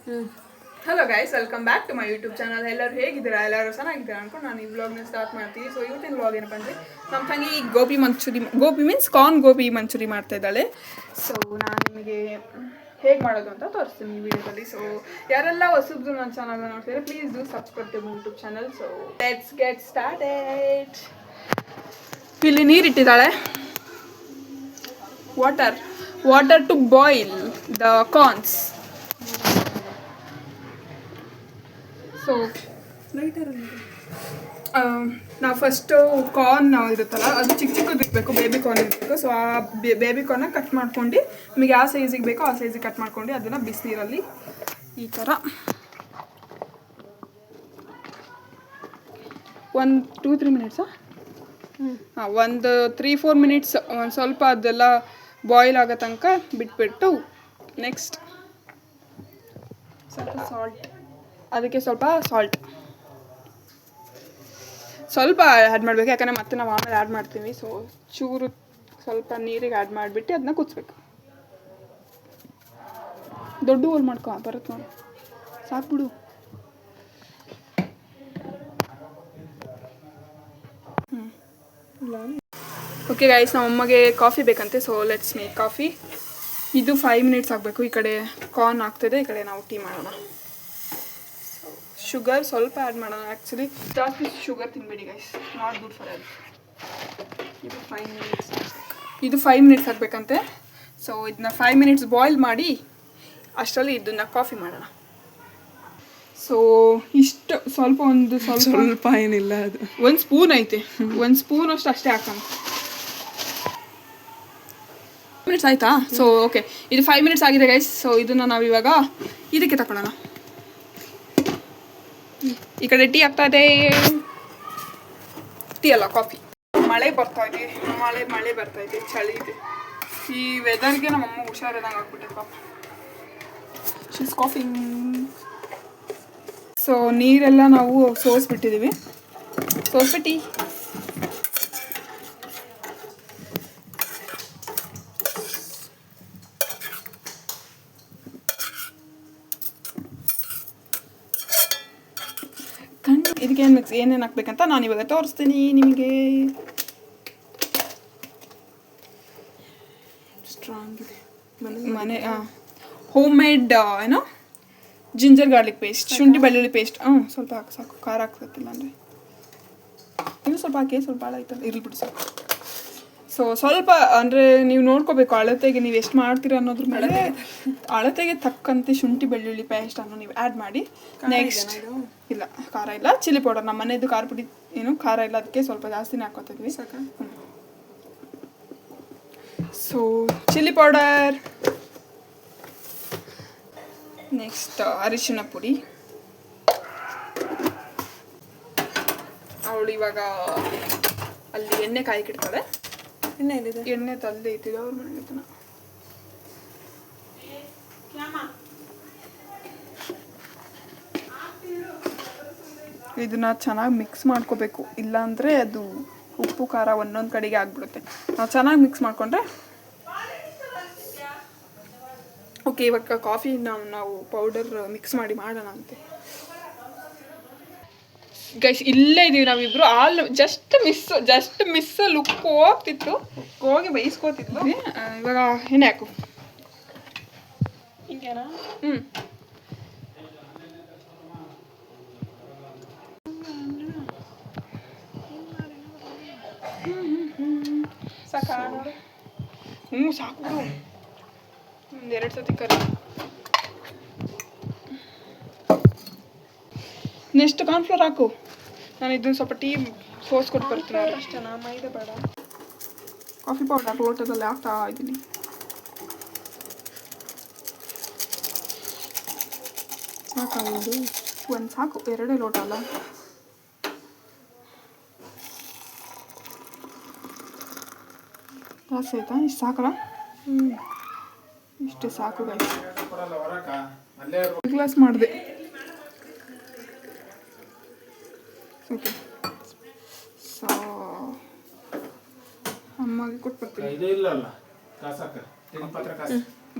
Hello guys, welcome back to my YouTube channel. ಎಲ್ಲರೂ ಹೇಗಿದ್ದೀರಾ? ಎಲ್ಲರೂ ಚೆನ್ನಾಗಿದ್ದೀರಾ ಅನ್ಕೊಂಡು ನಾನು ಈ ವ್ಲಾಗ್ನ ಸ್ಟಾರ್ಟ್ ಮಾಡ್ತೀನಿ. ಸೊ ಇವತ್ತಿನ ವ್ಲಾಗ್ ಏನಪ್ಪ ಅಂದರೆ, ನಮ್ಮ ತಂಗಿ ಗೋಬಿ ಮೀನ್ಸ್ ಕಾರ್ನ್ ಗೋಬಿ ಮಂಚೂರಿ ಮಾಡ್ತಾ ಇದ್ದಾಳೆ. ಸೊ ನಾನು ನಿಮಗೆ ಹೇಗೆ ಮಾಡೋದು ಅಂತ ತೋರಿಸ್ತೀನಿ ಈ ವಿಡಿಯೋದಲ್ಲಿ. ಸೊ ಯಾರೆಲ್ಲ ಹೊಸಬ್ರು ನನ್ನ ಚಾನಲ್ನ ನೋಡ್ತಿದ್ದಾರೆ, please do subscribe to my YouTube channel. So let's get started. ಇಲ್ಲಿ ನೀರಿಟ್ಟಿದ್ದಾಳೆ, water to boil the corns. So ನಾವು ಫಸ್ಟು ಕಾರ್ನ್ ಇರುತ್ತಲ್ಲ, ಅದು ಚಿಕ್ಕ ಚಿಕ್ಕದು ಇರಬೇಕು, ಬೇಬಿ ಕಾರ್ನ್ ಇರಬೇಕು. ಸೊ ಆ ಬೇಬಿ ಕಾರ್ನ ಕಟ್ ಮಾಡ್ಕೊಂಡು, ನಿಮಗೆ ಯಾವ ಸೈಜಿಗೆ ಬೇಕೋ ಆ ಸೈಜಿಗೆ ಕಟ್ ಮಾಡ್ಕೊಂಡು ಅದನ್ನು ಬಿಸಿನೀರಲ್ಲಿ ಈ ಥರ 1-2-3 ಮಿನಿಟ್ಸಾ ಒಂದು 3-4 ಮಿನಿಟ್ಸ್ ಒಂದು ಸ್ವಲ್ಪ ಅದೆಲ್ಲ ಬಾಯ್ಲ್ ಆಗೋ ತನಕ ಬಿಟ್ಬಿಟ್ಟು, ನೆಕ್ಸ್ಟ್ ಸ್ವಲ್ಪ ಸಾಲ್ಟ್, ಅದಕ್ಕೆ ಸ್ವಲ್ಪ ಸ್ವಲ್ಪ ಆ್ಯಡ್ ಮಾಡಬೇಕು, ಯಾಕಂದರೆ ಮತ್ತೆ ನಾವು ಆಮೇಲೆ ಆ್ಯಡ್ ಮಾಡ್ತೀವಿ. ಸೊ ಚೂರು ಸ್ವಲ್ಪ ನೀರಿಗೆ ಆ್ಯಡ್ ಮಾಡಿಬಿಟ್ಟು ಅದನ್ನ ಕುದಿಸ್ಬೇಕು. ದೊಡ್ಡ ಹೋಲ್ ಮಾಡ್ಕೊ, ಬರುತ್ತೆ ನೋಡಿ, ಸಾಕ್ಬಿಡು. ಓಕೆ ಗೈಸ್, ನಮ್ಮ ಅಮ್ಮಗೆ ಕಾಫಿ ಬೇಕಂತೆ. So let's make coffee. ಇದು 5 ಮಿನಿಟ್ಸ್ ಆಗಬೇಕು. ಈ ಕಡೆ ಕಾರ್ನ್ ಆಗ್ತದೆ, ಈ ಕಡೆ ನಾವು ಟೀ ಮಾಡೋಣ. ಶುಗರ್ ಸ್ವಲ್ಪ ಆ್ಯಡ್ ಮಾಡೋಣ. ಆ್ಯಕ್ಚುಲಿ ಜಾಸ್ತಿ ಶುಗರ್ ತಿನ್ಬೇಡಿ guys, not good for health. ಇದು 5 ಮಿನಿಟ್ಸ್ ಆಗಬೇಕಂತೆ. ಸೊ ಇದನ್ನ 5 ಮಿನಿಟ್ಸ್ ಬಾಯ್ಲ್ ಮಾಡಿ ಅಷ್ಟರಲ್ಲಿ ಇದನ್ನು ಕಾಫಿ ಮಾಡೋಣ. ಸೊ ಇಷ್ಟು ಸ್ವಲ್ಪ ಏನಿಲ್ಲ, ಅದು 1 ಸ್ಪೂನ್ ಐತೆ, 1 ಸ್ಪೂನ್ ಅಷ್ಟೇ ಹಾಕೋಣ. ಮಿನಿಟ್ಸ್ ಆಯಿತಾ? ಸೊ ಓಕೆ, ಇದು 5 ಮಿನಿಟ್ಸ್ ಆಗಿದೆ ಗೈಸ್. ಸೊ ಇದನ್ನು ನಾವು ಇವಾಗ ಇದಕ್ಕೆ ತಗೊಳ್ಳೋಣ. ಈ ಕಡೆ ಟೀ ಆಗ್ತಾ ಇದೆ, ಟೀ ಅಲ್ಲ ಕಾಫಿ. ಮಳೆ ಬರ್ತಾ ಇದೆ, ಮಳೆ ಬರ್ತಾ ಇದೆ, ಚಳಿ ಇದೆ. ಈ ವೆದರ್ಗೆ ನಮ್ಮಮ್ಮ ಹುಷಾರಿದಂಗೆ ಆಗ್ಬಿಟ್ಟೆ ಪಾಪ. She's coughing. ಸೊ ನೀರೆಲ್ಲ ನಾವು ಸೋಸ್ಬಿಟ್ಟಿದ್ದೀವಿ. ಸೋಸ್ಬಿಟ್ಟು ಇದಕ್ಕೆ ಏನೇನು ಹಾಕ್ಬೇಕಂತ ನಾನು ಇವಾಗ ತೋರಿಸ್ತೀನಿ ನಿಮಗೆ. ಸ್ಟ್ರಾಂಗ್ ಇದೆ ಮನೆ ಹೋಮ್ ಮೇಡ್ ಏನೋ ಜಿಂಜರ್ ಗಾರ್ಲಿಕ್ ಪೇಸ್ಟ್, ಶುಂಠಿ ಬೆಳ್ಳುಳ್ಳಿ ಪೇಸ್ಟ್. ಸ್ವಲ್ಪ ಹಾಕಿ ಸಾಕು, ಖಾರ ಹಾಕ್ಬೇಕಿಲ್ಲ ಅಂದರೆ ಇನ್ನೂ ಸ್ವಲ್ಪ ಹಾಕಿ. ಸ್ವಲ್ಪ ಭಾಳ ಆಯ್ತಲ್ಲ, ಇರಲಿ ಬಿಡು ಸಾಕು. ಸೊ ಸ್ವಲ್ಪ ಅಂದರೆ ನೀವು ನೋಡ್ಕೋಬೇಕು ಅಳತೆಗೆ, ನೀವು ಎಷ್ಟು ಮಾಡ್ತೀರ ಅನ್ನೋದ್ರ ಮೇಲೆ, ಅಳತೆಗೆ ತಕ್ಕಂತೆ ಶುಂಠಿ ಬೆಳ್ಳುಳ್ಳಿ ಪೇಸ್ಟನ್ನು ನೀವು ಆ್ಯಡ್ ಮಾಡಿ. ನೆಕ್ಸ್ಟ್ ಇಲ್ಲ, ಖಾರ ಇಲ್ಲ, ಚಿಲ್ಲಿ ಪೌಡರ್, ನಮ್ಮ ಮನೆಯದು ಖಾರ ಪುಡಿ ಏನು ಖಾರ ಇಲ್ಲ, ಅದಕ್ಕೆ ಸ್ವಲ್ಪ ಜಾಸ್ತಿನೇ ಹಾಕೋತಿದ್ವಿ. ಸೊ ಚಿಲ್ಲಿ ಪೌಡರ್, ನೆಕ್ಸ್ಟ್ ಅರಿಶಿಣ ಪುಡಿ. ಅವಳು ಇವಾಗ ಅಲ್ಲಿ ಎಣ್ಣೆ ಕಾಯ್ಕಿಡ್ತಾಳೆ. ಎಣ್ಣೆ ತಲ್ಲೆ ಐತಿದೆ ಅವ್ರ ಮನೆಗೆ. ಇದನ್ನ ಚೆನ್ನಾಗಿ ಮಿಕ್ಸ್ ಮಾಡ್ಕೋಬೇಕು, ಇಲ್ಲಾಂದರೆ ಅದು ಉಪ್ಪು ಖಾರ ಒಂದೊಂದು ಕಡೆಗೆ ಆಗ್ಬಿಡುತ್ತೆ. ನಾವು ಚೆನ್ನಾಗಿ ಮಿಕ್ಸ್ ಮಾಡಿಕೊಂಡ್ರೆ ಓಕೆ. ಇವಾಗ ಕಾಫಿ ನಾವು ಪೌಡರ್ ಮಿಕ್ಸ್ ಮಾಡಿ ಮಾಡೋಣ ಅಂತೆ ಗೈಸ್. ಇಲ್ಲೇ ಇದೀವಿ ನಾವಿಬ್ರು. ಜಸ್ಟ್ ಮಿಸ್ಸಲ್ಲಿ ಉಪ್ಪು ಹೋಗ್ತಿತ್ತು, ಹೋಗಿ ಬೈಸ್ಕೋತಿದ್ವಿ. ಇವಾಗ ಎಣ್ಣೆ ಹಾಕು. ಹಿಂಗೇನಾ? ಸಾಕಾ? ಸಾಕು ಬಿಡು. 2 ಸತಿ ಕರಿ. ನೆಕ್ಸ್ಟ್ ಕಾರ್ನ್ಫ್ಲೋರ್ ಹಾಕು. ನಾನು ಇದನ್ನು ಸ್ವಲ್ಪ ಟೀ ಸೋಸ್ಕೊಟ್ಟು ಬರ್ತೀನಿ. ಅಷ್ಟೇ, ಮೈದಾ ಬೇಡ. ಕಾಫಿ ಪೌಡರ್ ಲೋಟದಲ್ಲಿ ಹಾಕ್ತಾ ಇದ್ದೀನಿ. ಸಾಕಾಗೋದು ಒಂದು ಸಾಕು, 2 ಲೋಟ ಅಲ್ಲ. ಜಾಸ್ತಿ ಆಯ್ತಾ? ಇಷ್ಟು ಸಾಕಲ್ಲ? ಇಷ್ಟೇ ಸಾಕು ಗೈಸ್. ಗ್ಲಾಸ್ ಮಾಡಿದೆ. ಓಕೆ, ಸೊ ಅಮ್ಮಗೆ ಕೊಟ್ಬಿಡ್ತೀನಿ.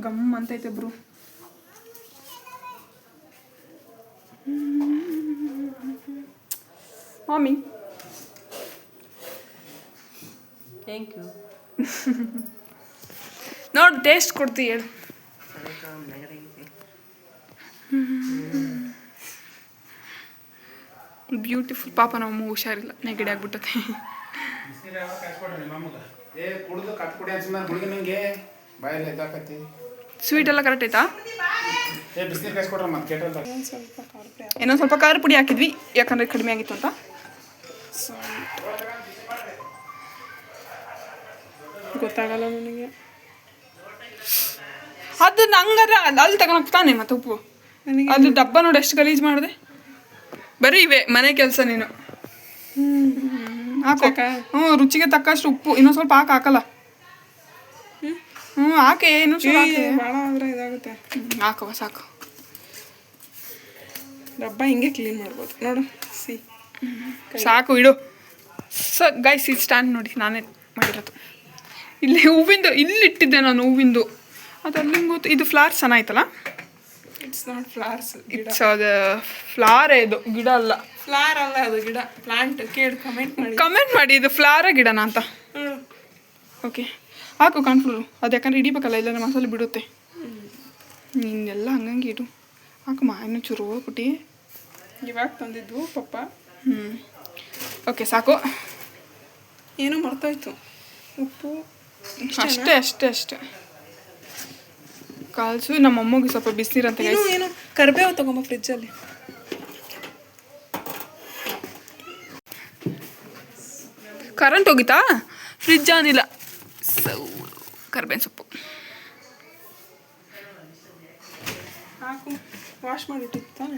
ಗಮ್ ಅಂತೈತೆ ಬ್ರು. ಮಾಮಿ ಥ್ಯಾಂಕ್ ಯು. ನೋಡಿ ಟೇಸ್ಟ್ ಕೊಡ್ತೀವಿ ಹೇಳು. ಬ್ಯೂಟಿಫುಲ್. ಪಾಪ ನಮ್ಮ ಹುಷಾರಿಲ್ಲ, ನೆಗಡಿ ಆಗ್ಬಿಟ್ಟತೆ. ಸ್ವೀಟ್ ಎಲ್ಲ ಕರೆಕ್ಟ್ ಆಯ್ತಾ? ಇನ್ನೊಂದು ಸ್ವಲ್ಪ ಖಾರ ಪುಡಿ ಹಾಕಿದ್ವಿ, ಯಾಕಂದ್ರೆ ಕಡಿಮೆ ಆಗಿತ್ತು ಅಂತ. ಗೊತ್ತಾಗಲ್ಲ ನನಗೆ ಅದು. ನಂಗಾದ್ರೆ ಅಲ್ಲಿ ತಗೊಂಡು ತಾನೆ ಮತ್ತೆ ಉಪ್ಪು. ಅದು ಡಬ್ಬ ನೋಡಿ ಎಷ್ಟು ಗಲೀಜು ಮಾಡಿದೆ. ಬರೀ ಇವೆ ಮನೆ ಕೆಲಸ ನೀನು. ಹಾಕೋ. ರುಚಿಗೆ ತಕ್ಕಷ್ಟು ಉಪ್ಪು. ಇನ್ನೊಂದು ಸ್ವಲ್ಪ ಹಾಕಲ್ಲ. ಹಾಕೆ ಏನು ಭಾಳ ಅಂದರೆ ಇದಾಗುತ್ತೆ. ಹಾಕವ ಸಾಕು. ಡಬ್ಬ ಹಿಂಗೆ ಕ್ಲೀನ್ ಮಾಡ್ಬೋದು ನೋಡು. ಸಾಕು ಇಡು. ಗೈಸ್ ಇದು ಸ್ಟ್ಯಾಂಡ್ ನೋಡಿ ನಾನೇ ಮಾಡಿರೋದು. ಇಲ್ಲಿ ಹೂವಿಂದು ಇಲ್ಲಿ ಇಟ್ಟಿದ್ದೆ ನಾನು. ಹೂವಿಂದು ಅದು ಅಲ್ಲಿ ಗೊತ್ತು. ಇದು ಫ್ಲವರ್ಸ್ ಚೆನ್ನಾಯ್ತಲ್ಲ. ಇಟ್ಸ್ ನಾಟ್ ಫ್ಲವರ್ಸ್, ಇಟ್ಸ್ ಅದು ಫ್ಲವರೇ. ಇದು ಗಿಡ ಅಲ್ಲ. ಫ್ಲವರ್ ಅಲ್ಲ ಅದು ಗಿಡ, ಪ್ಲಾಂಟ್. ಕೇಳಿ ಕಮೆಂಟ್ ಮಾಡಿ ಇದು ಫ್ಲವರ ಗಿಡನಾ ಅಂತ. ಓಕೆ ಹಾಕು ಕಾನ್ಫ್ಲೋರು. ಅದು ಯಾಕಂದ್ರೆ ಹಿಡಿಬೇಕಲ್ಲ, ಇಲ್ಲ ಮಸಾಲೆ ಬಿಡುತ್ತೆ. ನೀನೆಲ್ಲ ಹಂಗಂಗೆ ಇಡು. ಹಾಕಮ್ಮ ಇನ್ನೂ ಚೂರು ಪುಟಿ. ಇವಾಗ ತಂದಿದ್ವು ಪಪ್ಪ. ಓಕೆ ಸಾಕು. ಏನೋ ಮರ್ತೋಯ್ತು. ಉಪ್ಪು ಅಷ್ಟೇ ಅಷ್ಟೇ ಅಷ್ಟೇ. ಕಾಲ್ಸು. ನಮ್ಮ ಅಮ್ಮಗೆ ಸ್ವಲ್ಪ ಬಿಸಿನೀರಂತ. ಏನು ಕರಿಬೇವು ತಗೊಂಬ ಫ್ರಿಜ್ಜಲ್ಲಿ. ಕರೆಂಟ್ ಹೋಗಿತ್ತಾ? ಫ್ರಿಜ್ ಆನಿಲ್ಲ. ಕರಿಬೇವಿನ ಸೊಪ್ಪು ಹಾಕು. ವಾಶ್ ಮಾಡಿಟ್ಟಿತ್ತು ತಾನೆ.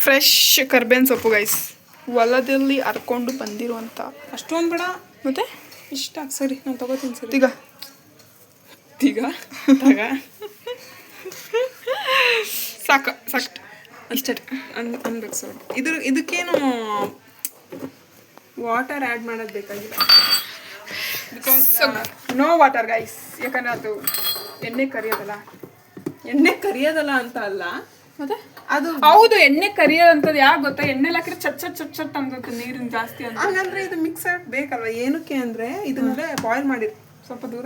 ಫ್ರೆಶ್ ಕರಿಬೇವಿನ ಸೊಪ್ಪು ಗೈಸ್, ಹೊಲದಲ್ಲಿ ಹರ್ಕೊಂಡು ಬಂದಿರುವಂಥ. ಅಷ್ಟೊಂದು ಬೇಡ ಮತ್ತೆ ಇಷ್ಟ. ಸರಿ ನಾನು ತಗೋತೀನಿ. ಸರಿ ಈಗ ತಗ ಸಾಕು ಸಾಕು ಇಷ್ಟ ಅನ್ಬೇಕು ಸರ್. ಇದಕ್ಕೇನು ವಾಟರ್ ಆ್ಯಡ್ ಮಾಡೋದು ಬೇಕಾಗಿಲ್ಲ. Because no water guys. ಯಾಕಂದರೆ ಅದು ಎಣ್ಣೆ ಕರಿಯೋದಲ್ಲ ಅಂತ ಅಲ್ಲ. ಮತ್ತೆ ಅದು ಹೌದು ಎಣ್ಣೆ ಕರಿಯೋದಂಥದ್ದು. ಯಾಕೆ ಗೊತ್ತಾ? ಎಣ್ಣೆಲಿ ಹಾಕಿದ್ರೆ ಚಟ್ ಅಂತ ನೀರಿನ ಜಾಸ್ತಿ ಅಂತ. ಹಂಗಂದ್ರೆ ಇದು ಮಿಕ್ಸ್ ಆಗಿ ಬೇಕಲ್ವ? ಏನಕ್ಕೆ ಅಂದರೆ ಇದನ್ನೆಲ್ಲ ಬಾಯ್ಲ್ ಸ್ವಲ್ಪ ದೂರ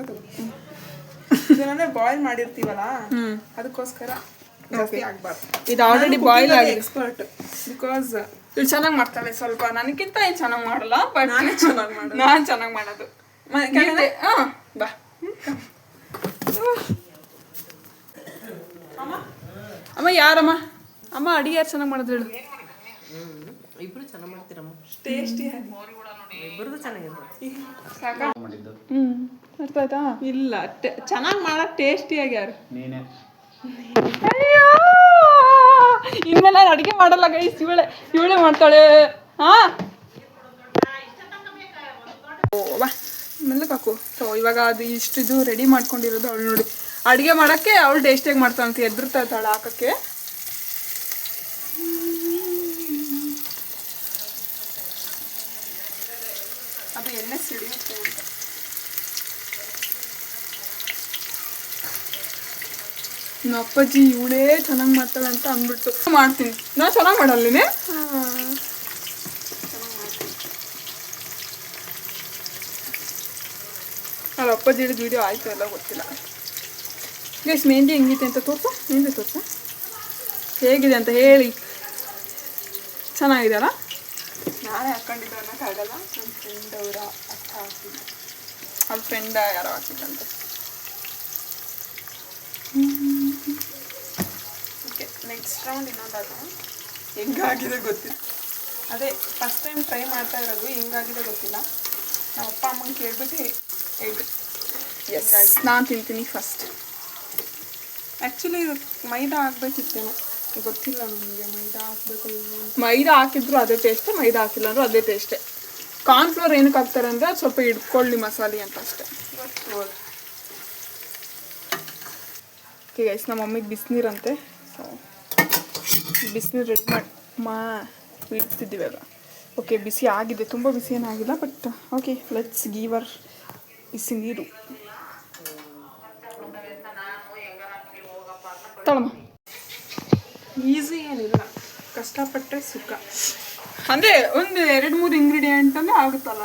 ಇದನ್ನೆಲ್ಲ ಬಾಯ್ಲ್ ಮಾಡಿರ್ತೀವಲ್ಲ, ಅದಕ್ಕೋಸ್ಕರ ಜಾಸ್ತಿ ಆಗ್ಬಾರ್ದು. ಇದು ಆಲ್ರೆಡಿ ಬಾಯ್ಲ್ ಆಗಿದೆ. ಎಕ್ಸ್ಪರ್ಟ್. ಬಿಕಾಸ್ ಇದು ಚೆನ್ನಾಗಿ ಮಾಡ್ತಾಳೆ ಸ್ವಲ್ಪ. ನನಗಿಂತ ಏನು ಚೆನ್ನಾಗಿ ಮಾಡಲ್ಲ, ಬಟ್ ನಾನು ಚೆನ್ನಾಗಿ ಮಾಡೋದು. ಬಾ ಅಮ್ಮ. ಯಾರಮ್ಮ ಅಮ್ಮ? ಅಡಿಗೆ ಯಾರು ಚೆನ್ನಾಗಿ ಮಾಡೋದು ಹೇಳು. ಇಬ್ರು ಚೆನ್ನಾಗಿ ಮಾಡ್ತೀರಮ್ಮ. ಟೇಸ್ಟಿ ಇಬ್ಬರದು ಚೆನ್ನಾಗಿರ್ತದೆ. ಅರ್ಥ ಆಯ್ತಾ? ಇಲ್ಲ ಚೆನ್ನಾಗಿ ಮಾಡೋದು ಟೇಸ್ಟಿಯಾಗಿ ಯಾರು? ನೀನೇ. ಅಯ್ಯೋ ಇನ್ಮೇಲೆ ಅಡುಗೆ ಮಾಡಲ್ಲ ಗೈಸ್. ಇವಳೆ ಮಾಡ್ತಾಳೆ. ಬಾ ಮೆಲ್ಲಕ್ಕೆ ಹಾಕು. ಸೊ ಇವಾಗ ಅದು ಇಷ್ಟಿದು ರೆಡಿ ಮಾಡ್ಕೊಂಡಿರೋದು. ಅವಳು ನೋಡಿ ಅಡುಗೆ ಮಾಡೋಕ್ಕೆ ಅವಳು ಟೇಸ್ಟಿಯಾಗಿ ಮಾಡ್ತಾಳಂತ ಎದುರ್ತಾ ಇರ್ತಾಳೆ ಹಾಕೋಕ್ಕೆ. ಅದು ಎಣ್ಣೆ ಸಿಡಿಯುತ್ತೆ ಅಂತ. ನಮ್ಮ ಅಪ್ಪಾಜಿ ಇವಳೇ ಚೆನ್ನಾಗಿ ಮಾಡ್ತಾಳೆ ಅಂತ ಅಂದ್ಬಿಟ್ಟು ಮಾಡ್ತೀನಿ. ನಾನು ಚೆನ್ನಾಗಿ ಮಾಡಲ್ಲೇನೆ. ಅವ್ರ ಅಪ್ಪಾಜಿ ಹೇಳಿದ ವಿಡಿಯೋ ಆಯಿತು ಎಲ್ಲ ಗೊತ್ತಿಲ್ಲ. ಗೈಸ್ ಮೆಹಂದಿ ಹೆಂಗಿದೆ ಅಂತ ತೋರ್ಸು. ಮೆಹಂದಿ ತೋರ್ಸು ಹೇಗಿದೆ ಅಂತ ಹೇಳಿ. ಚೆನ್ನಾಗಿದೆ ಅಲ್ಲ? ನಾನೇ ಹಾಕ್ಕೊಂಡಿದ್ದೆ ಅನ್ನೋಕ್ಕಾಗಲ್ಲ. ನನ್ನ ಫ್ರೆಂಡ್ ಅವರ ಅಕ್ಕ ಹಾಕಿದ್ದು. ಅವ್ರ ಫ್ರೆಂಡ್ ಯಾರೋ ಹಾಕಿದ್ದಂತೆ. ಓಕೆ ನೆಕ್ಸ್ಟ್ ರೌಂಡ್ ಇನ್ನೊಂದಾಗ ಹೆಂಗಾಗಿದೆ ಗೊತ್ತಿಲ್ಲ. ಅದೇ ಫಸ್ಟ್ ಟೈಮ್ ಟ್ರೈ ಮಾಡ್ತಾ ಇರೋದು. ಹೆಂಗಾಗಿದೆ ಗೊತ್ತಿಲ್ಲ. ನಮ್ಮ ಅಪ್ಪ ಅಮ್ಮಂಗೆ ಕೇಳ್ಬಿಟ್ಟು ಹೇಳ್ಬೇಕು. ನಾನು ತಿಂತೀನಿ ಫಸ್ಟ್. ಆ್ಯಕ್ಚುಲಿ ಇದು ಮೈದಾ ಹಾಕ್ಬೇಕಿತ್ತೇನೋ ಗೊತ್ತಿಲ್ಲ ನನಗೆ. ಮೈದಾ ಹಾಕಬೇಕು. ಮೈದಾ ಹಾಕಿದ್ರು ಅದೇ ಟೇಸ್ಟೇ, ಮೈದಾ ಹಾಕಿಲ್ಲ ಅಂದರೂ ಅದೇ ಟೇಸ್ಟೇ. ಕಾರ್ನ್ಫ್ಲೋರ್ ಏನಕ್ಕೆ ಹಾಕ್ತಾರೆ ಅಂದರೆ ಅದು ಸ್ವಲ್ಪ ಹಿಡ್ಕೊಳ್ಳಿ ಮಸಾಲೆ ಅಂತ ಅಷ್ಟೇ. ಓಕೆ ಗೈಸ್, ನಮ್ಮ ಮಮ್ಮಿಗೆ ಬಿಸಿನೀರಂತೆ. ಸೊ ಬಿಸಿನೀರು ರೆಡಿ ಮಾಡಿ ಇಡ್ತಿದ್ದೀವಿ ಇವಾಗ. ಓಕೆ ಬಿಸಿ ಆಗಿದೆ, ತುಂಬ ಬಿಸಿ ಏನಾಗಿಲ್ಲ. But okay let's give our ಬಿಸಿ ನೀರು. ತಳಮ್ಮ. ಈಸಿ ಏನಿಲ್ಲ, ಕಷ್ಟಪಟ್ಟರೆ ಸುಖ. ಅಂದರೆ ಒಂದು 2-3 ಇಂಗ್ರೀಡಿಯೆಂಟ್ ಅಂದರೆ ಆಗುತ್ತಲ್ಲ.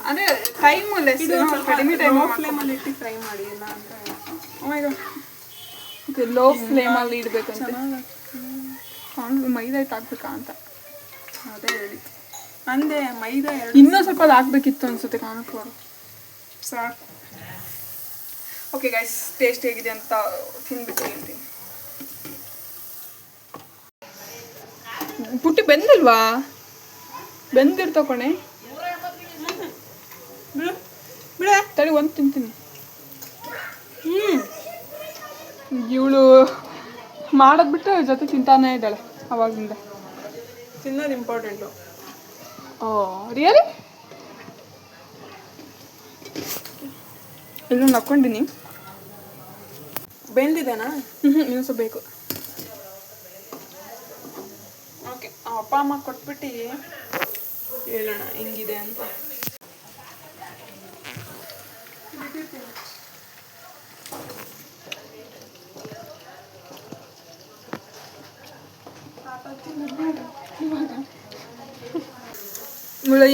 ಅಂದರೆ ಟೈಮು ಲೆಸ್, ಕಡಿಮೆ ಟೈಮ್ ಫ್ಲೇಮಲ್ಲಿ ಇಟ್ಟು ಫ್ರೈ ಮಾಡಿ ಇಲ್ಲ ಅಂತ. ಓಕೆ, ಲೋ ಫ್ಲೇಮಲ್ಲಿ ಇಡಬೇಕಂತ. ಮೈದಾ ಹಿಟ್ಟು ಹಾಕ್ಬೇಕಾ ಅಂತ ಅದೇ ಹೇಳಿ ಅಂದೆ. ಮೈದಾ ಇನ್ನೂ ಸ್ವಲ್ಪ ಅದು ಹಾಕ್ಬೇಕಿತ್ತು ಅನಿಸುತ್ತೆ ಕಾಣಕ್ಕೋರು. ಸಾಕು. ಓಕೆ ಗೈಸ್, ಟೇಸ್ಟ್ ಹೇಗಿದೆ ಅಂತ ತಿಂದ್ಬಿಟ್ಟು ಹೇಳ್ತೀನಿ. ಪುಟ್ಟಿ ಬೆಂದಿಲ್ವಾ? ಬೆಂದಿರ್ತಾವ ಕಣೆ. ಬಿಡ ತಡಿ, ಒಂದು ತಿಂತೀನಿ. ಇವಳು ಮಾಡೋದು ಬಿಟ್ಟು ಜೊತೆ ತಿಂತಾನೇ ಇದ್ದಾಳೆ ಅವಾಗಿಂದ. ತಿನ್ನೋದು ಇಂಪಾರ್ಟೆಂಟು. Oh really? ಎಲ್ಲೂ ನಕ್ಕೊಂಡಿನಿ. ಬೆಂದಿದೆನಾ? ಇನ್ನೂ ಸ್ವಲ್ಪ ಬೇಕು. ಓಕೆ, ಅಪ್ಪ ಅಮ್ಮ ಕೊಟ್ಬಿಟ್ಟು ಹೇಳೋಣ ಹೆಂಗಿದೆ ಅಂತ.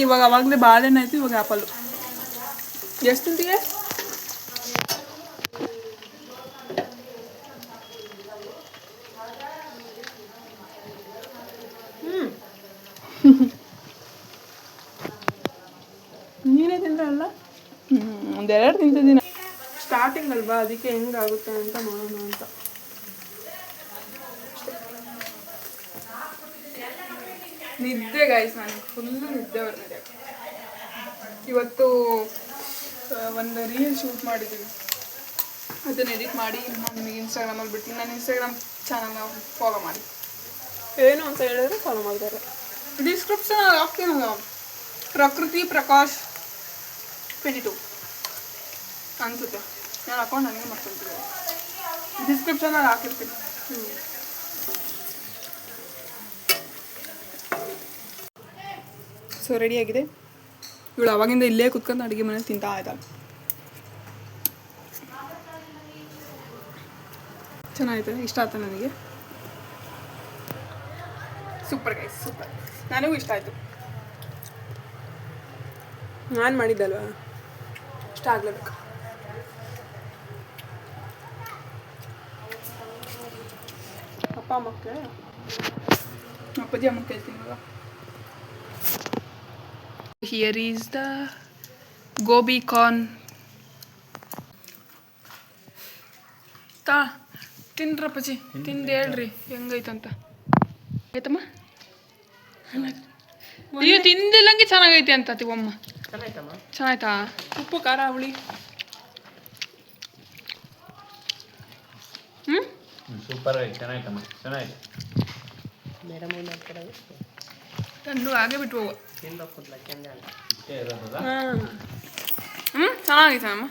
ಇವಾಗ ಅವಾಗಲೇ ಬಾಳೆಹಣ್ಣು ಆಯ್ತು, ಇವಾಗ ಆ್ಯಪಲ್ಲು. ಎಷ್ಟು ತಿಂತೀಯ? ನೀನೇ ತಿಂದ್ರಲ್ಲ? ಒಂದೆರಡು ತಿಂತಿದ್ದೀನಿ. ಸ್ಟಾರ್ಟಿಂಗ್ ಅಲ್ವಾ, ಅದಕ್ಕೆ ಹೆಂಗಾಗುತ್ತೆ ಅಂತ ನೋಡೋಣ ಅಂತ. ನಿದ್ದೆ ಗೈಸ್, ನಾನು ಫುಲ್ಲು ನಿದ್ದೆ ಬರ್ತಿದೆ. ಇವತ್ತು ಒಂದು ರೀಲ್ ಶೂಟ್ ಮಾಡಿದ್ದೀವಿ, ಅದನ್ನು ಎಡಿಟ್ ಮಾಡಿ ನಾನು ನಿಮಗೆ ಇನ್ಸ್ಟಾಗ್ರಾಮಲ್ಲಿ ಬಿಡ್ತೀನಿ. ನನ್ನ ಇನ್ಸ್ಟಾಗ್ರಾಮ್ ಚಾನಲ್ನ ಫಾಲೋ ಮಾಡಿ. ಏನು ಅಂತ ಹೇಳಿದ್ರೆ ಫಾಲೋ ಮಾಡ್ತಾರೆ. ಡಿಸ್ಕ್ರಿಪ್ಷನ್ ಹಾಕ್ತೀನಲ್ಲ, ಪ್ರಕೃತಿ ಪ್ರಕಾಶ್ 22 ಅನಿಸುತ್ತೆ. ನಾನು ಅಕೌಂಟ್ ಹಂಗೆ ಮಾಡ್ಕೊಳ್ತೀನಿ, ಡಿಸ್ಕ್ರಿಪ್ಷನಲ್ಲಿ ಹಾಕಿರ್ತೀನಿ. ಸೊ ರೆಡಿಯಾಗಿದೆ. ಇವಳು ಅವಾಗಿಂದ ಇಲ್ಲೇ ಕುತ್ಕೊಂಡು ಅಡುಗೆ ಮನೇಲಿ ತಿಂತಾ ಇದ್ದಾಳೆ. ಚೆನ್ನಾಗಿದೆ, ಇಷ್ಟ ಆಯ್ತು ನನಗೆ. Super guys, super. ನನಗೂ ಇಷ್ಟ ಆಯಿತು. ನಾನು ಮಾಡಿದ್ದಲ್ವಾ, ಇಷ್ಟ ಆಗಲೇಬೇಕು. ಅಪ್ಪ ಅಮ್ಮಕ್ಕೆ, ಅಪ್ಪಾಜಿ ಅಮ್ಮ ಕೇಳ್ತೀನಿ ಇವಾಗ. Here is the gobi corn. ತಿನ್ರಪ್ಪಜಿ, ತಿಂದು ಹೇಳ್ರಿ ಹೆಂಗೈತಂತ. ಆಯ್ತಮ್ಮ? ಅಯ್ಯೋ, ತಿಂದಿಲ್ಲಂಗೆ ಚೆನ್ನಾಗೈತೆ ಅಂತ ತಿವಮ್ಮ. ಚೆನ್ನಾಯ್ತಾ? ಉಪ್ಪು ಖಾರ ಹುಳಿ ಸೂಪರ್ ಆಗಿ ಚೆನ್ನಾಯ್ತಮ್ಮ, ಚೆನ್ನಾಗಿದೆ. ತಂದು ಹಾಗೆ ಬಿಟ್ಟು ಹೋಗು. ಇಷ್ಟೇ ಇರೋದಲ್ಲ. ಚೆನ್ನಾಗೈತೆ ಅಮ್ಮ.